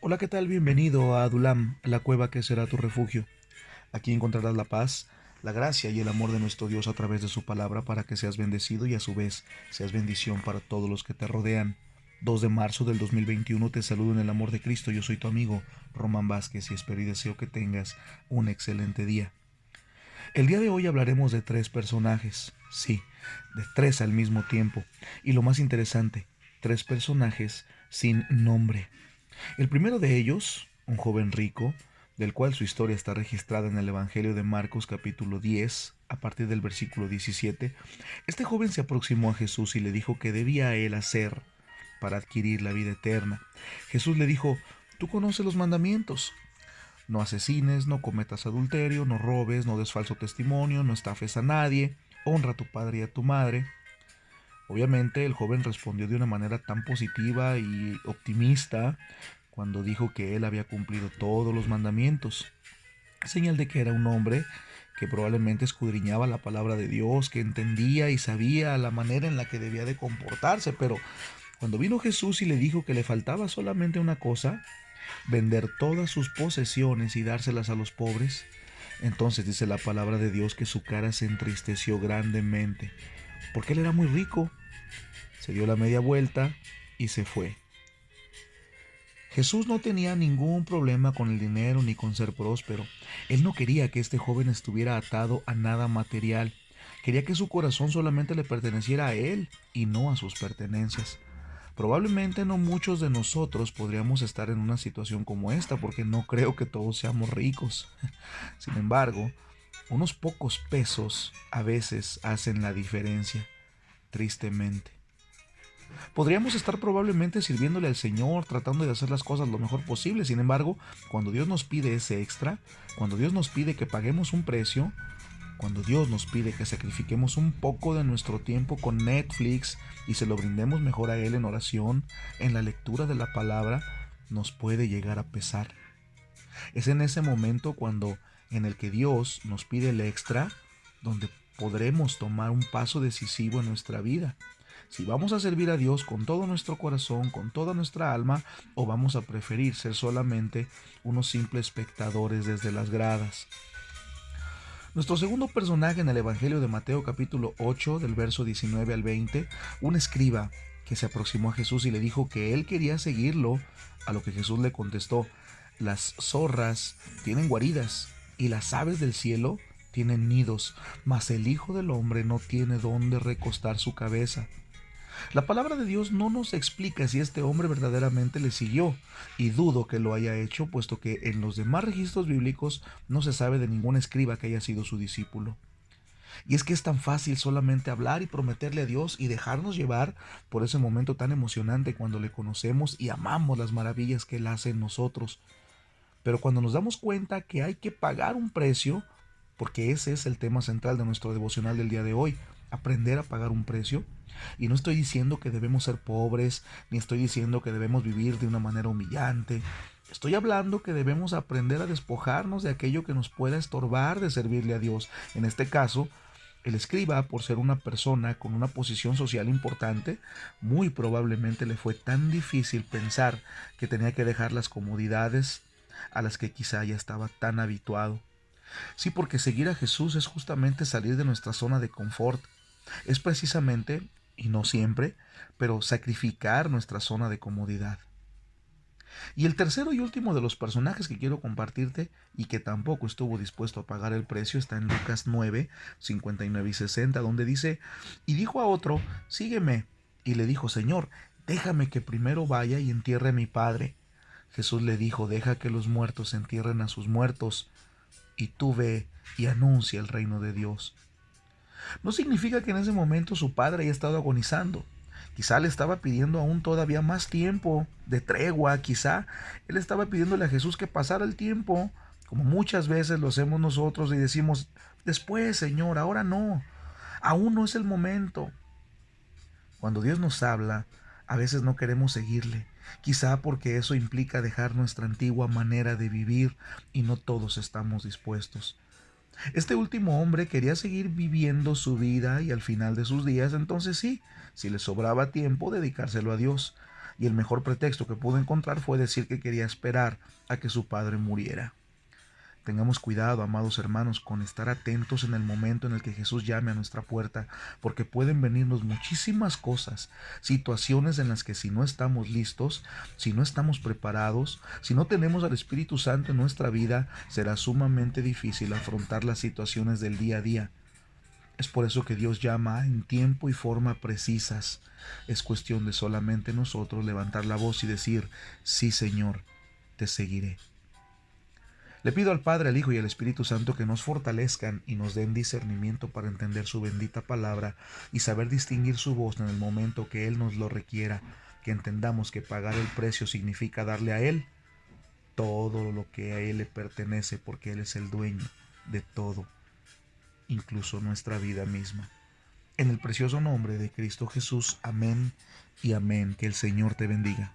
Hola, ¿qué tal? Bienvenido a Adulam, la cueva que será tu refugio. Aquí encontrarás la paz, la gracia y el amor de nuestro Dios a través de su palabra para que seas bendecido y a su vez seas bendición para todos los que te rodean. 2 de marzo del 2021 te saludo en el amor de Cristo. Yo soy tu amigo Román Vázquez y espero y deseo que tengas un excelente día. El día de hoy hablaremos de tres personajes, sí, de tres al mismo tiempo. Y lo más interesante, tres personajes sin nombre. El primero de ellos, un joven rico, del cual su historia está registrada en el Evangelio de Marcos capítulo 10, a partir del versículo 17, este joven se aproximó a Jesús y le dijo que debía él hacer para adquirir la vida eterna. Jesús le dijo, tú conoces los mandamientos. No asesines, no cometas adulterio, no robes, no des falso testimonio, no estafes a nadie, honra a tu padre y a tu madre. Obviamente el joven respondió de una manera tan positiva y optimista cuando dijo que él había cumplido todos los mandamientos, señal de que era un hombre que probablemente escudriñaba la palabra de Dios, que entendía y sabía la manera en la que debía de comportarse, pero cuando vino Jesús y le dijo que le faltaba solamente una cosa, vender todas sus posesiones y dárselas a los pobres, entonces dice la palabra de Dios que su cara se entristeció grandemente, porque él era muy rico. Se dio la media vuelta y se fue. Jesús no tenía ningún problema con el dinero ni con ser próspero. Él no quería que este joven estuviera atado a nada material. Quería que su corazón solamente le perteneciera a él y no a sus pertenencias. Probablemente no muchos de nosotros podríamos estar en una situación como esta porque no creo que todos seamos ricos. Sin embargo, unos pocos pesos a veces hacen la diferencia, tristemente. Podríamos estar probablemente sirviéndole al Señor, tratando de hacer las cosas lo mejor posible. Sin embargo, cuando Dios nos pide ese extra, cuando Dios nos pide que paguemos un precio, cuando Dios nos pide que sacrifiquemos un poco de nuestro tiempo con Netflix y se lo brindemos mejor a Él en oración, en la lectura de la palabra, nos puede llegar a pesar. Es en ese momento cuando en el que Dios nos pide el extra, donde podremos tomar un paso decisivo en nuestra vida. Si vamos a servir a Dios con todo nuestro corazón, con toda nuestra alma, o vamos a preferir ser solamente unos simples espectadores desde las gradas. Nuestro segundo personaje en el Evangelio de Mateo capítulo 8 del verso 19 al 20, un escriba que se aproximó a Jesús y le dijo que él quería seguirlo, a lo que Jesús le contestó, las zorras tienen guaridas y las aves del cielo tienen nidos, mas el Hijo del Hombre no tiene dónde recostar su cabeza. La palabra de Dios no nos explica si este hombre verdaderamente le siguió, y dudo que lo haya hecho, puesto que en los demás registros bíblicos no se sabe de ningún escriba que haya sido su discípulo. Y es que es tan fácil solamente hablar y prometerle a Dios y dejarnos llevar por ese momento tan emocionante cuando le conocemos y amamos las maravillas que Él hace en nosotros. Pero cuando nos damos cuenta que hay que pagar un precio, porque ese es el tema central de nuestro devocional del día de hoy, aprender a pagar un precio. Y no estoy diciendo que debemos ser pobres, ni estoy diciendo que debemos vivir de una manera humillante. Estoy hablando que debemos aprender a despojarnos de aquello que nos pueda estorbar de servirle a Dios. En este caso, el escriba, por ser una persona con una posición social importante, muy probablemente le fue tan difícil pensar que tenía que dejar las comodidades a las que quizá ya estaba tan habituado. Sí, porque seguir a Jesús es justamente salir de nuestra zona de confort. Es precisamente, y no siempre, pero sacrificar nuestra zona de comodidad. Y el tercero y último de los personajes que quiero compartirte y que tampoco estuvo dispuesto a pagar el precio está en Lucas 9, 59 y 60, donde dice, y dijo a otro, sígueme. Y le dijo, Señor, déjame que primero vaya y entierre a mi padre. Jesús le dijo, deja que los muertos entierren a sus muertos, y tú ve y anuncia el reino de Dios. No significa que en ese momento su padre haya estado agonizando. Quizá le estaba pidiendo aún todavía más tiempo de tregua, quizá él estaba pidiéndole a Jesús que pasara el tiempo, como muchas veces lo hacemos nosotros y decimos, después, Señor, ahora no, aún no es el momento. Cuando Dios nos habla, a veces no queremos seguirle, quizá porque eso implica dejar nuestra antigua manera de vivir y no todos estamos dispuestos. Este último hombre quería seguir viviendo su vida y al final de sus días, entonces sí, si le sobraba tiempo, dedicárselo a Dios. y el mejor pretexto que pudo encontrar fue decir que quería esperar a que su padre muriera. Tengamos cuidado, amados hermanos, con estar atentos en el momento en el que Jesús llame a nuestra puerta, porque pueden venirnos muchísimas cosas, situaciones en las que si no estamos listos, si no estamos preparados, si no tenemos al Espíritu Santo en nuestra vida, será sumamente difícil afrontar las situaciones del día a día. Es por eso que Dios llama en tiempo y forma precisas. Es cuestión de solamente nosotros levantar la voz y decir: sí, Señor, te seguiré. Le pido al Padre, al Hijo y al Espíritu Santo que nos fortalezcan y nos den discernimiento para entender su bendita palabra y saber distinguir su voz en el momento que Él nos lo requiera, que entendamos que pagar el precio significa darle a Él todo lo que a Él le pertenece, porque Él es el dueño de todo, incluso nuestra vida misma. En el precioso nombre de Cristo Jesús, amén y amén. Que el Señor te bendiga.